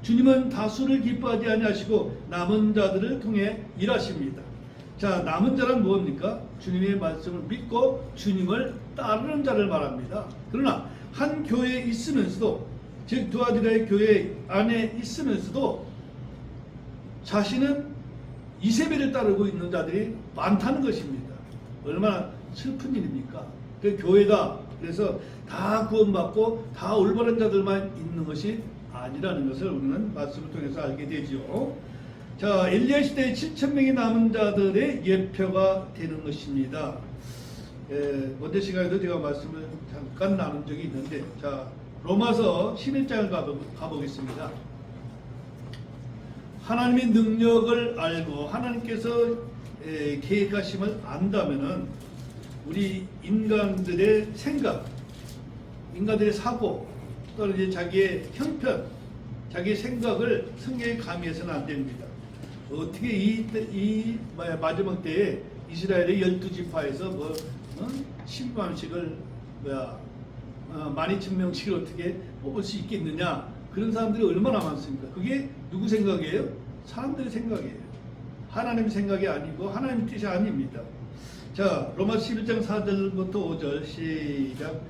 주님은 다수를 기뻐하지 아니하시고 남은 자들을 통해 일하십니다. 자, 남은 자란 무엇입니까? 주님의 말씀을 믿고 주님을 따르는 자를 말합니다. 그러나 한 교회에 있으면서도, 즉 두아디라의 교회 안에 있으면서도 자신은 이세벨을 따르고 있는 자들이 많다는 것입니다. 얼마나 슬픈 일입니까? 그 교회가 그래서 다 구원받고 다 올바른 자들만 있는 것이 아니라는 것을 우리는 말씀을 통해서 알게 되죠. 자, 엘리야 시대에 7,000명의 남은 자들의 예표가 되는 것입니다. 먼저 시간에도 제가 말씀을 잠깐 나눈 적이 있는데, 자, 로마서 11장을 가보겠습니다. 하나님의 능력을 알고 하나님께서 계획하심을 안다면은 우리 인간들의 생각, 인간들의 사고, 또는 이제 자기의 형편, 자기의 생각을 성경에 가미해서는 안 됩니다. 어떻게 이 마지막 때에 이스라엘의 12지파에서 10만씩을 12,000명씩을 어떻게 뽑을 수 있겠느냐? 그런 사람들이 얼마나 많습니까? 그게 누구 생각이에요? 사람들의 생각이에요. 하나님 생각이 아니고 하나님 뜻이 아닙니다. 자, 로마 11장 4절부터 5절 시작.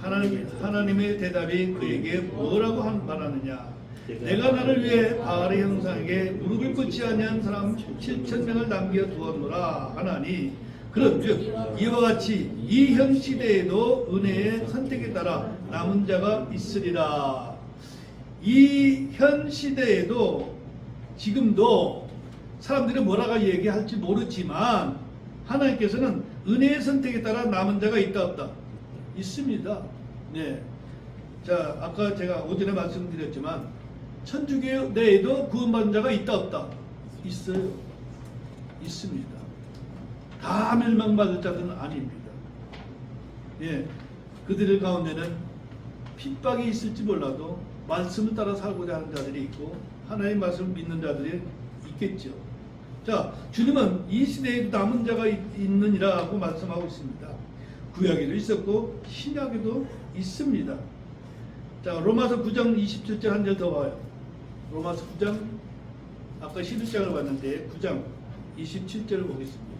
하나님의 대답이 그에게 뭐라고 말하느냐? 내가 나를 위해 바알의 형상에게 무릎을 꿇지 아니한 사람 7,000명을 남겨두었노라 하나니, 그런즉 이와 같이 이 현 시대에도 은혜의 선택에 따라 남은 자가 있으리라. 이 현 시대에도 지금도 사람들이 뭐라고 얘기할지 모르지만 하나님께서는 은혜의 선택에 따라 남은 자가 있다 없다? 있습니다. 네. 자, 아까 제가 오전에 말씀드렸지만 천주교 내에도 구원받은 자가 있다 없다? 있어요. 있습니다. 다 멸망받을 자들은 아닙니다. 예, 그들 가운데는 핍박이 있을지 몰라도 말씀을 따라 살고자 하는 자들이 있고 하나님의 말씀을 믿는 자들이 있겠죠. 자, 주님은 이 시대에도 남은 자가 있느니라고 말씀하고 있습니다. 구약에도 있었고 신약에도 있습니다. 자, 로마서 9장 27절 한 절 더 봐요. 로마서 9장, 아까 11장을 봤는데 9장 27절을 보겠습니다.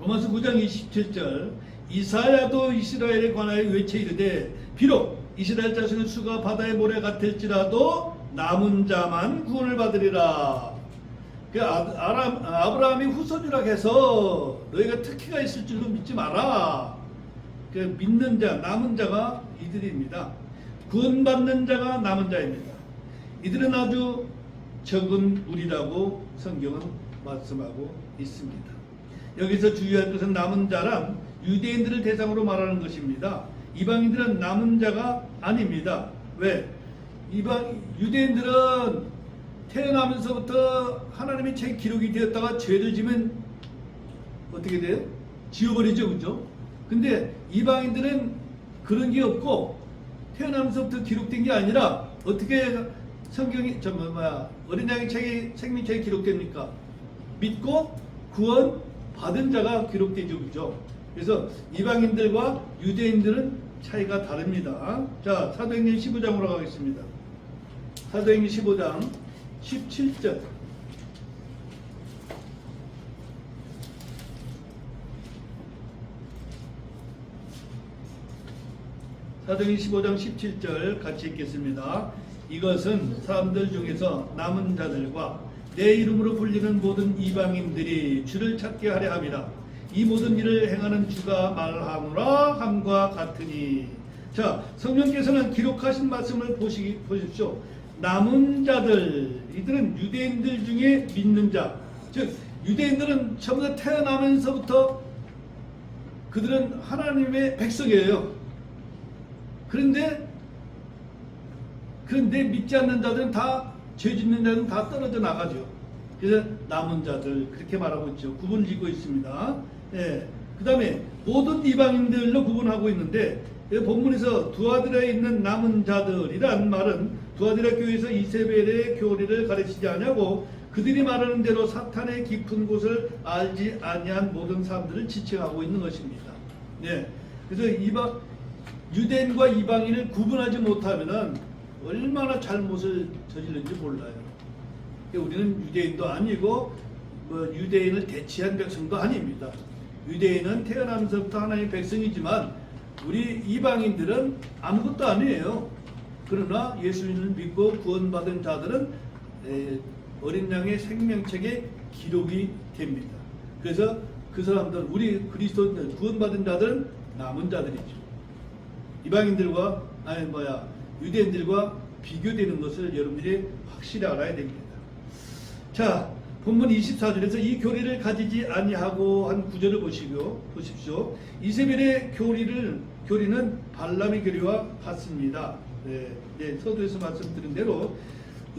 로마서 9장 27절. 이사야도 이스라엘에 관하여 외쳐 이르되 비록 이스라엘 자손의 수가 바다의 모래 같을지라도 남은 자만 구원을 받으리라. 그 아브라함이 후손이라 해서 너희가 특혜가 있을 줄로 믿지 마라. 그 믿는 자, 남은 자가 이들입니다. 구원받는 자가 남은 자입니다. 이들은 아주 적은 무리라고 성경은 말씀하고 있습니다. 여기서 주의할 것은 남은 자란 유대인들을 대상으로 말하는 것입니다. 이방인들은 남은 자가 아닙니다. 왜? 유대인들은 태어나면서부터 하나님의 책 기록이 되었다가 죄를 지면 어떻게 돼요? 지워버리죠, 그죠? 근데 이방인들은 그런 게 없고 태어나면서부터 기록된 게 아니라 어떻게 성경이 어린 양의 책이 생명책에 기록됩니까? 믿고 구원 받은 자가 기록되죠, 그죠? 그래서 이방인들과 유대인들은 차이가 다릅니다. 자, 사도행전 15장으로 가겠습니다. 사도행전 15장 17절. 사도행전 15장 17절 같이 읽겠습니다. 이것은 사람들 중에서 남은 자들과 내 이름으로 불리는 모든 이방인들이 주를 찾게 하려 함이라. 이 모든 일을 행하는 주가 말하노라 함과 같으니. 자, 성령께서는 기록하신 말씀을 보십시오. 남은 자들, 이들은 유대인들 중에 믿는 자. 즉 유대인들은 전부 다 태어나면서부터 그들은 하나님의 백성이에요. 그런데 믿지 않는 자들은 다, 죄 짓는 자들은 다 떨어져 나가죠. 그래서 남은 자들 그렇게 말하고 있죠. 구분을 짓고 있습니다. 예. 그 다음에 모든 이방인들로 구분하고 있는데 이 본문에서 두아디라에 있는 남은 자들이란 말은 두아디라 교회에서 이세벨의 교리를 가르치지 아니하고 그들이 말하는 대로 사탄의 깊은 곳을 알지 아니한 모든 사람들을 지칭하고 있는 것입니다. 네. 그래서 유대인과 이방인을 구분하지 못하면은 얼마나 잘못을 저질렀는지 몰라요. 우리는 유대인도 아니고 유대인을 대치한 백성도 아닙니다. 유대인은 태어나면서부터 하나님의 백성이지만 우리 이방인들은 아무것도 아니에요. 그러나 예수님을 믿고 구원받은 자들은 어린 양의 생명책에 기록이 됩니다. 그래서 그 사람들, 우리 그리스도인들, 구원받은 자들은 남은 자들이죠. 이방인들과 유대인들과 비교되는 것을 여러분들이 확실히 알아야 됩니다. 자, 본문 24절에서 이 교리를 가지지 아니하고 한 구절을 보십시오. 이세벨의 교리는 발람의 교리와 같습니다. 서두에서 말씀드린 대로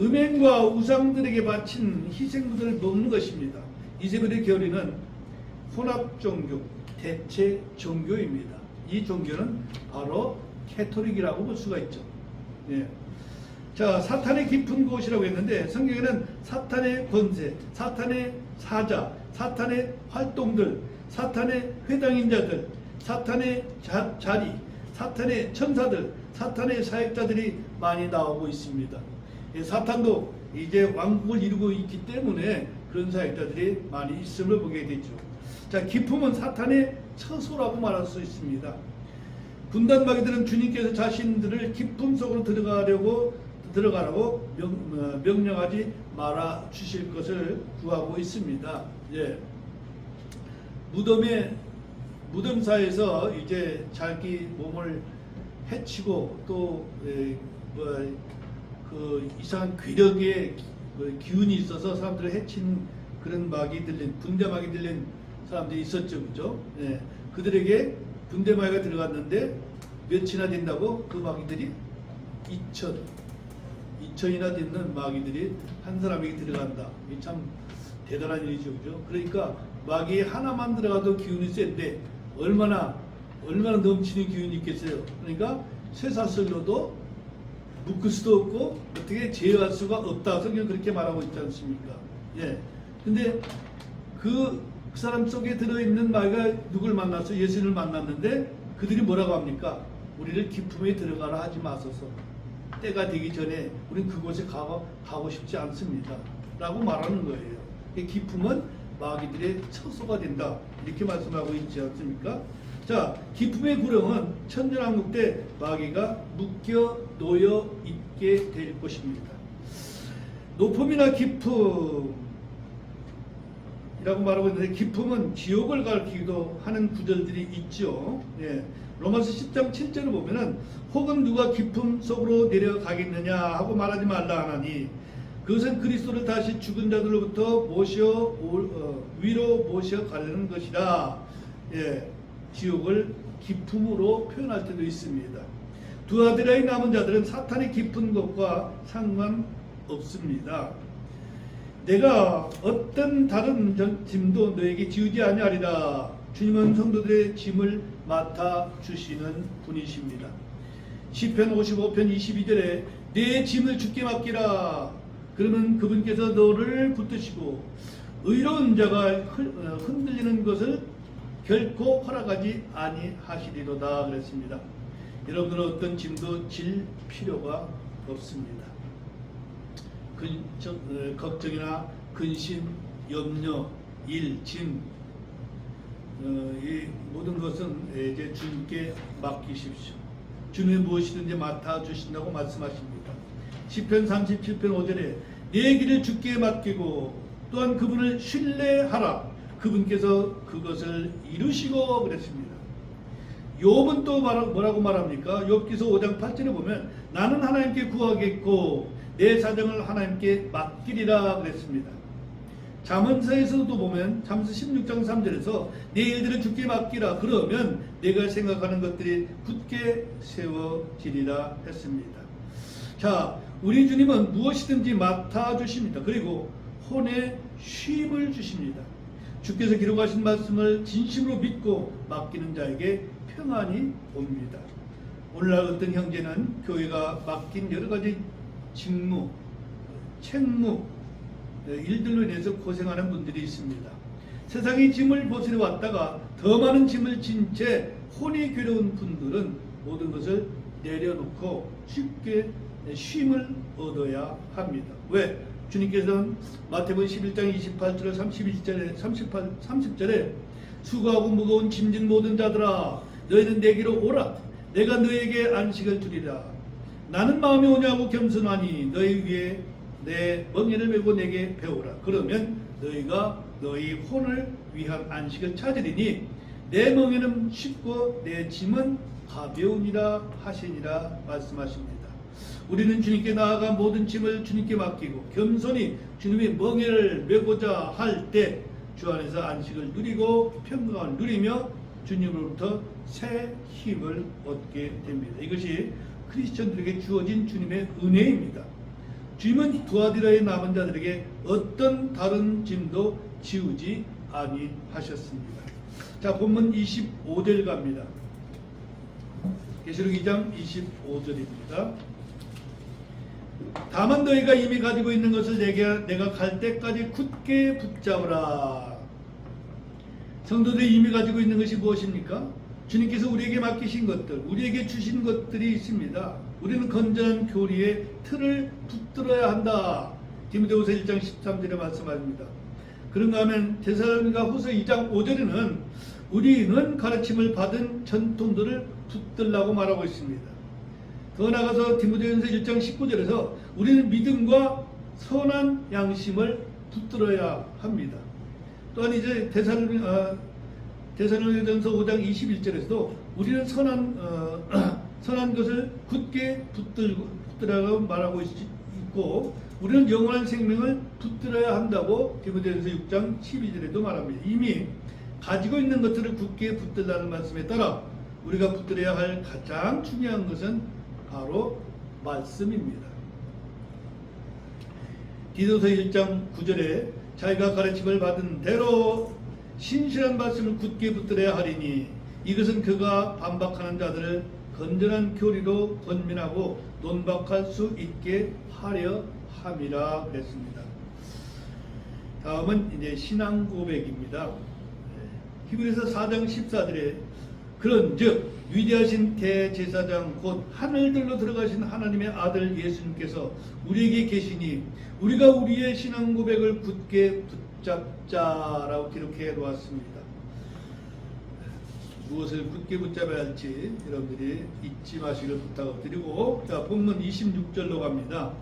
음행과 우상들에게 바친 희생물을 먹는 것입니다. 이세벨의 교리는 혼합 종교, 대체 종교입니다. 이 종교는 바로 캐토릭이라고 볼 수가 있죠. 자, 사탄의 깊은 곳이라고 했는데 성경에는 사탄의 권세, 사탄의 사자, 사탄의 활동들, 사탄의 회당인 자들, 사탄의 자리, 사탄의 천사들, 사탄의 사역자들이 많이 나오고 있습니다. 사탄도 이제 왕국을 이루고 있기 때문에 그런 사역자들이 많이 있음을 보게 되죠. 자, 기품은 사탄의 처소라고 말할 수 있습니다. 분단마귀들은 주님께서 자신들을 기품 속으로 들어가라고 명령하지 말아 주실 것을 구하고 있습니다. 무덤사에서 이제 자기 몸을 해치고 또 그 이상한 괴력의 기운이 있어서 사람들을 해친 그런 마귀 들린 분대마귀 들린 사람들이 있었죠, 그죠? 그들에게 분대마귀가 들어갔는데 몇이나 된다고 그 마귀들이 2천이나 되는 마귀들이 한 사람에게 들어간다. 이 참 대단한 일이죠, 그죠? 그러니까 마귀 하나만 들어가도 기운이 센데 얼마나 넘치는 기운이 있겠어요. 그러니까 쇠사슬로도 묶을 수도 없고 어떻게 제어할 수가 없다. 성경은 그렇게 말하고 있지 않습니까? 근데 그 사람 속에 들어있는 마귀가 누굴 만났어? 예수님을 만났는데 그들이 뭐라고 합니까? 우리를 기품에 들어가라 하지 마소서. 때가 되기 전에 우린 그곳에 가고 싶지 않습니다. 라고 말하는 거예요. 기품은 마귀들의 처소가 된다. 이렇게 말씀하고 있지 않습니까? 자, 기품의 구령은 천년왕국 때 마귀가 묶여 놓여 있게 될 것입니다. 노품이나 기품이라고 말하고 있는데 기품은 지옥을 가리키기도 하는 구절들이 있죠. 로마서 10장 7절을 보면은 혹은 누가 기품 속으로 내려가겠느냐 하고 말하지 말라 하나니 그것은 그리스도를 다시 죽은 자들로부터 위로 모셔 가려는 것이라. 지옥을 기품으로 표현할 때도 있습니다. 두아디라의 남은 자들은 사탄의 깊은 것과 상관없습니다. 내가 어떤 다른 짐도 너에게 지우지 아니하리라. 주님은 성도들의 짐을 맡아 주시는 분이십니다. 시편 55편 22절에 내 짐을 주께 맡기라. 그러면 그분께서 너를 붙드시고 의로운 자가 흔들리는 것을 결코 허락하지 아니하시리로다 그랬습니다. 여러분들은 어떤 짐도 질 필요가 없습니다. 걱정이나 근심, 염려, 일, 짐, 이 모든 것은 이제 주님께 맡기십시오. 주님이 무엇이든지 맡아 주신다고 말씀하십니다. 시편 37편 5절에 내 길을 주께 맡기고 또한 그분을 신뢰하라. 그분께서 그것을 이루시고 그랬습니다. 욥은 또 뭐라고 말합니까? 욥기서 5장 8절에 보면 나는 하나님께 구하겠고 내 사정을 하나님께 맡기리라 그랬습니다. 잠언서에서도 보면 잠언서 16장 3절에서 내 일들을 주께 맡기라. 그러면 내가 생각하는 것들이 굳게 세워지리라 했습니다. 자, 우리 주님은 무엇이든지 맡아주십니다. 그리고 혼의 쉼을 주십니다. 주께서 기록하신 말씀을 진심으로 믿고 맡기는 자에게 평안이 옵니다. 오늘날 어떤 형제는 교회가 맡긴 여러 가지 직무, 책무, 일들로 인해서 고생하는 분들이 있습니다. 세상의 짐을 벗으려 왔다가 더 많은 짐을 진 채 혼이 괴로운 분들은 모든 것을 내려놓고 쉽게 쉼을 얻어야 합니다. 왜? 주님께서는 마태복음 11장 28절 31절에 30절에 수고하고 무거운 짐진 모든 자들아 너희는 내게로 오라 내가 너희에게 안식을 주리라 나는 마음이 오냐고 겸손하니 너희 위에 내 멍에를 메고 내게 배우라 그러면 너희가 너희 혼을 위한 안식을 찾으리니 내 멍에는 쉽고 내 짐은 가벼우니라 하시니라 말씀하십니다. 우리는 주님께 나아가 모든 짐을 주님께 맡기고 겸손히 주님의 멍에를 메고자 할 때 주 안에서 안식을 누리고 평강을 누리며 주님으로부터 새 힘을 얻게 됩니다. 이것이 크리스천들에게 주어진 주님의 은혜입니다. 주님은 두아디라의 남은 자들에게 어떤 다른 짐도 지우지 아니하셨습니다. 자, 본문 25절 갑니다. 계시록 2장 25절입니다. 다만 너희가 이미 가지고 있는 것을 내가 갈 때까지 굳게 붙잡으라. 성도들이 이미 가지고 있는 것이 무엇입니까? 주님께서 우리에게 맡기신 것들, 우리에게 주신 것들이 있습니다. 우리는 건전한 교리의 틀을 붙들어야 한다. 디모데후서 1장 13절에 말씀합니다. 그런가 하면 데살로니가 후서 2장 5절에는 우리는 가르침을 받은 전통들을 붙들라고 말하고 있습니다. 더 나아가서 디모데전서 1장 19절에서 우리는 믿음과 선한 양심을 붙들어야 합니다. 또한 이제 데살로니가전서 5장 21절에서도 우리는 선한 것을 굳게 붙들라고 말하고 있고 우리는 영원한 생명을 붙들어야 한다고 디모데전서 6장 12절에도 말합니다. 이미 가지고 있는 것들을 굳게 붙들라는 말씀에 따라 우리가 붙들어야 할 가장 중요한 것은 바로 말씀입니다. 디도서 1장 9절에 자기가 가르침을 받은 대로 신실한 말씀을 굳게 붙들어야 하리니 이것은 그가 반박하는 자들을 건전한 교리로 권면하고 논박할 수 있게 하려 함이라 그랬습니다. 다음은 이제 신앙 고백입니다. 히브리서 4장 14절에 그런즉 위대하신 대제사장 곧 하늘들로 들어가신 하나님의 아들 예수님께서 우리에게 계시니 우리가 우리의 신앙 고백을 굳게 붙잡자라고 기록해 놓았습니다. 무엇을 굳게 붙잡아야 할지 여러분들이 잊지 마시길 부탁을 드리고, 자, 본문 26절로 갑니다.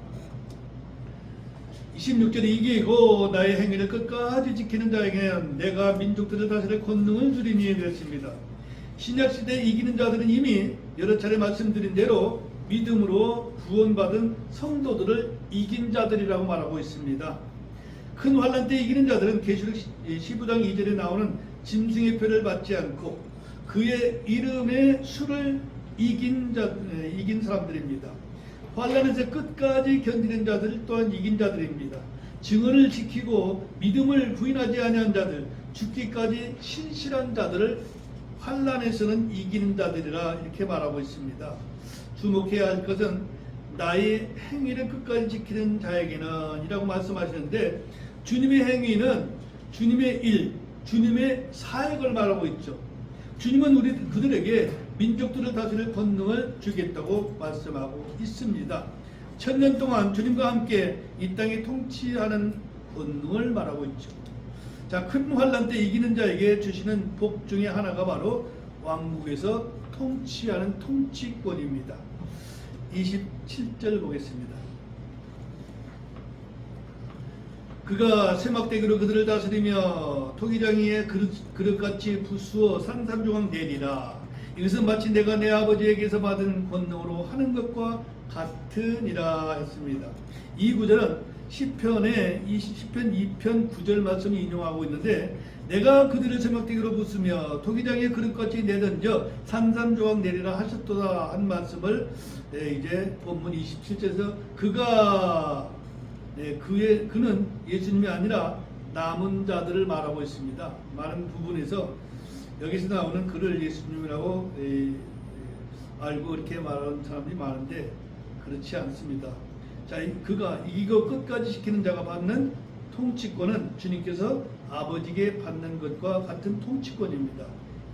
26절에 이기고 나의 행위를 끝까지 지키는 자에게는 내가 민족들을 다스릴 권능을 주리니 그랬습니다. 신약시대에 이기는 자들은 이미 여러 차례 말씀드린 대로 믿음으로 구원받은 성도들을 이긴 자들이라고 말하고 있습니다. 큰 환난 때 이기는 자들은 계시록 15장 2절에 나오는 짐승의 표를 받지 않고 그의 이름의 수를 이긴 사람들입니다. 환난에서 끝까지 견디는 자들 또한 이긴 자들입니다. 증언을 지키고 믿음을 부인하지 아니한 자들, 죽기까지 신실한 자들을 환난에서는 이기는 자들이라 이렇게 말하고 있습니다. 주목해야 할 것은 나의 행위를 끝까지 지키는 자에게는 이라고 말씀하시는데, 주님의 행위는 주님의 일, 주님의 사역을 말하고 있죠. 주님은 그들에게 민족들을 다스릴 권능을 주겠다고 말씀하고 있습니다. 1000년 동안 주님과 함께 이 땅에 통치하는 권능을 말하고 있죠. 자, 큰 환난 때 이기는 자에게 주시는 복 중에 하나가 바로 왕국에서 통치하는 통치권입니다. 27절 보겠습니다. 그가 세막대기로 그들을 다스리며 토기장이의 그릇같이 부수어 산산조각 내리라. 이것은 마치 내가 내 아버지에게서 받은 권능으로 하는 것과 같으니라 했습니다. 이 구절은 시편 2편 9절 말씀을 인용하고 있는데, 내가 그들을 세막대기로 부수며 토기장의 그릇같이 내던져 산산조각 내리라 하셨도다 한 말씀을 이제 본문 27절에서 그는 예수님이 아니라 남은 자들을 말하고 있습니다. 많은 부분에서 여기서 나오는 그를 예수님이라고 알고 그렇게 말하는 사람이 많은데 그렇지 않습니다. 자, 그가 이거 끝까지 지키는 자가 받는 통치권은 주님께서 아버지께 받는 것과 같은 통치권입니다.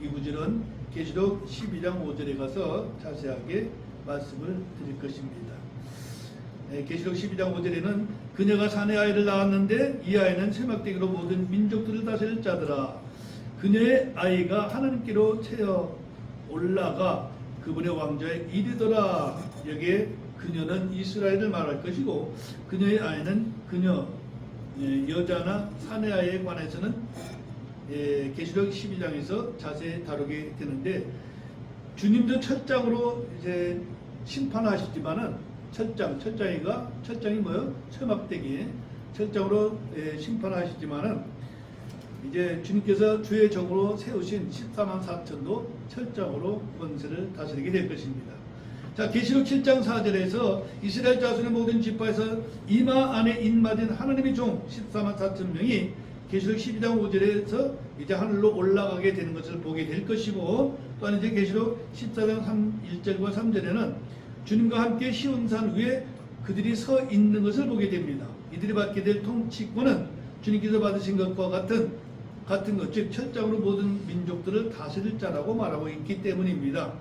이 구절은 계시록 12장 5절에 가서 자세하게 말씀을 드릴 것입니다. 계시록 12장 5절에는 그녀가 사내 아이를 낳았는데 이 아이는 세막대기로 모든 민족들을 다스릴 자더라. 그녀의 아이가 하나님께로 채어 올라가 그분의 왕좌에 이르더라. 여기에 그녀는 이스라엘을 말할 것이고 그녀의 아이는 그녀 여자나 사내 아이에 관해서는 계시록 12장에서 자세히 다루게 되는데 주님도 첫 장으로 이제 심판하시지만은 첫 장이 뭐요? 세막대기 첫 장으로 심판하시지만은 이제 주님께서 주의 종으로 세우신 14만 4천도 첫 장으로 권세를 다스리게 될 것입니다. 자, 계시록 7장 4절에서 이스라엘 자손의 모든 지파에서 이마 안에 인맞은 하나님의 종 14만 4천 명이 계시록 12장 5절에서 이제 하늘로 올라가게 되는 것을 보게 될 것이고, 또한 이제 계시록 14장 1절과 3절에는 주님과 함께 시온산 위에 그들이 서 있는 것을 보게 됩니다. 이들이 받게 될 통치권은 주님께서 받으신 것과 같은 것, 즉 철장으로 모든 민족들을 다스릴 자라고 말하고 있기 때문입니다.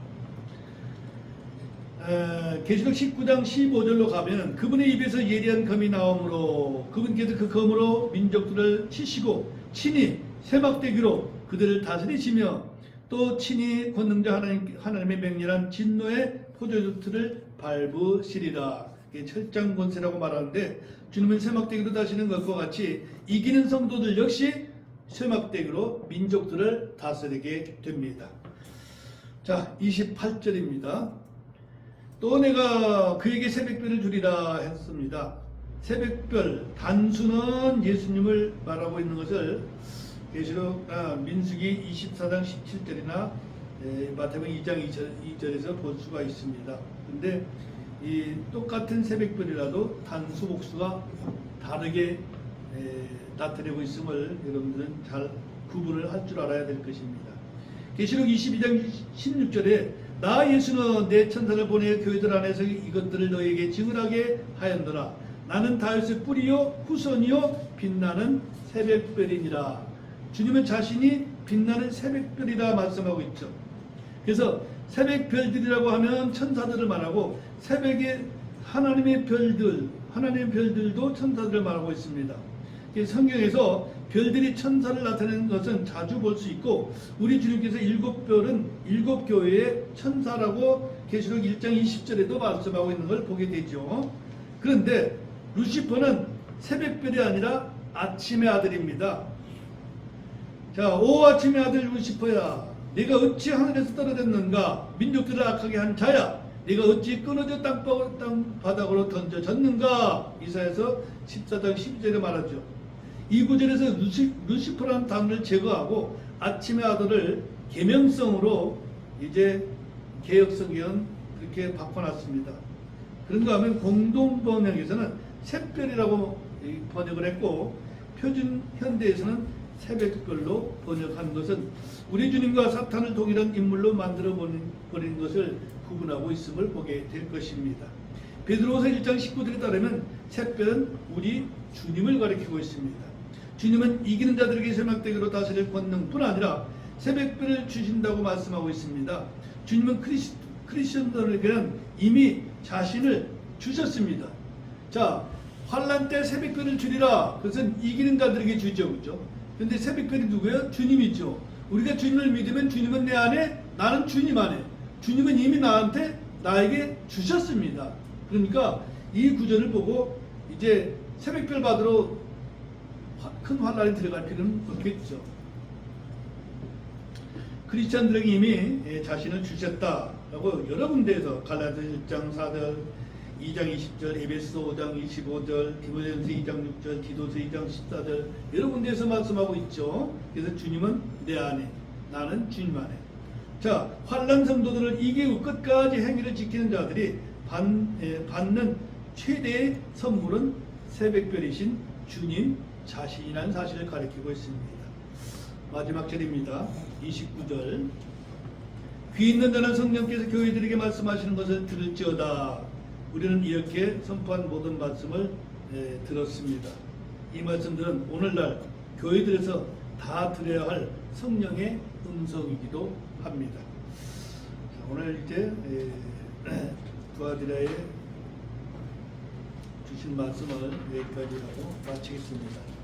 계시록 19장 15절로 가면 그분의 입에서 예리한 검이 나오므로 그분께서 그 검으로 민족들을 치시고 친히 세막대기로 그들을 다스리시며 또 친히 권능자 하나님의 맹렬한 진노의 포도주틀을 밟으시리라. 이게 철장 권세라고 말하는데 주님은 세막대기로 다시는 것과 같이 이기는 성도들 역시 세막대기로 민족들을 다스리게 됩니다. 자, 28절입니다. 또 내가 그에게 새벽별을 주리라 했습니다. 새벽별, 단수는 예수님을 말하고 있는 것을 계시록 민수기 24장 17절이나 마태복음 2장 2절에서 볼 수가 있습니다. 근데 이 똑같은 새벽별이라도 단수 복수가 다르게 나타내고 있음을 여러분들은 잘 구분을 할 줄 알아야 될 것입니다. 계시록 22장 16절에 나 예수는 내 천사를 보내 교회들 안에서 이것들을 너에게 증언하게 하였노라. 나는 다윗의 뿌리요 후손이요 빛나는 새벽별이니라. 주님은 자신이 빛나는 새벽별이라 말씀하고 있죠. 그래서 새벽별들이라고 하면 천사들을 말하고 새벽에 하나님의 별들도 천사들을 말하고 있습니다. 성경에서 별들이 천사를 나타내는 것은 자주 볼 수 있고 우리 주님께서 일곱 별은 일곱 교회의 천사라고 계시록 1장 20절에도 말씀하고 있는 걸 보게 되죠. 그런데 루시퍼는 새벽별이 아니라 아침의 아들입니다. 자, 오 아침의 아들 루시퍼야, 네가 어찌 하늘에서 떨어졌는가? 민족들을 악하게 한 자야, 네가 어찌 끊어져 땅바닥으로 던져졌는가? 이사야서 14장 12절에 말하죠. 이 구절에서 루시퍼라는 단어를 제거하고 아침의 아들을 계명성으로 이제 개역성경은 그렇게 바꿔놨습니다. 그런가 하면 공동번역에서는 새별이라고 번역을 했고 표준 현대에서는 새벽별로 번역한 것은 우리 주님과 사탄을 동일한 인물로 만들어 버린 것을 구분하고 있음을 보게 될 것입니다. 베드로후서 1장 19절에 따르면 새별은 우리 주님을 가리키고 있습니다. 주님은 이기는 자들에게 세막대기로 다스릴 권능뿐 아니라 새벽별을 주신다고 말씀하고 있습니다. 주님은 크리스천들에게는 이미 자신을 주셨습니다. 자, 환난 때 새벽별을 주리라. 그것은 이기는 자들에게 주죠, 그렇죠? 그런데 새벽별이 누구예요? 주님이죠. 우리가 주님을 믿으면 주님은 내 안에, 나는 주님 안에. 주님은 이미 나에게 주셨습니다. 그러니까 이 구절을 보고 이제 새벽별 받으러 큰 환란에 들어갈 필요는 없겠죠. 크리스천들에게 이미 자신을 주셨다라고 여러 군데에서 갈라디아서 1장 4절, 2장 20절, 에베소 5장 25절, 디모데전서 2장 6절, 디도서 2장 14절 여러 군데에서 말씀하고 있죠. 그래서 주님은 내 안에, 나는 주님 안에. 자, 환난 성도들을 이기고 끝까지 행위를 지키는 자들이 받는 최대의 선물은 새벽별이신 주님 자신이라는 사실을 가리키고 있습니다. 마지막 절입니다. 29절. 귀 있는 자는 성령께서 교회들에게 말씀하시는 것을 들을지어다. 우리는 이렇게 선포한 모든 말씀을 들었습니다. 이 말씀들은 오늘날 교회들에서 다 들어야 할 성령의 음성이기도 합니다. 자, 오늘 이제 두아디라에 주신 말씀을 여기까지 하고 마치겠습니다.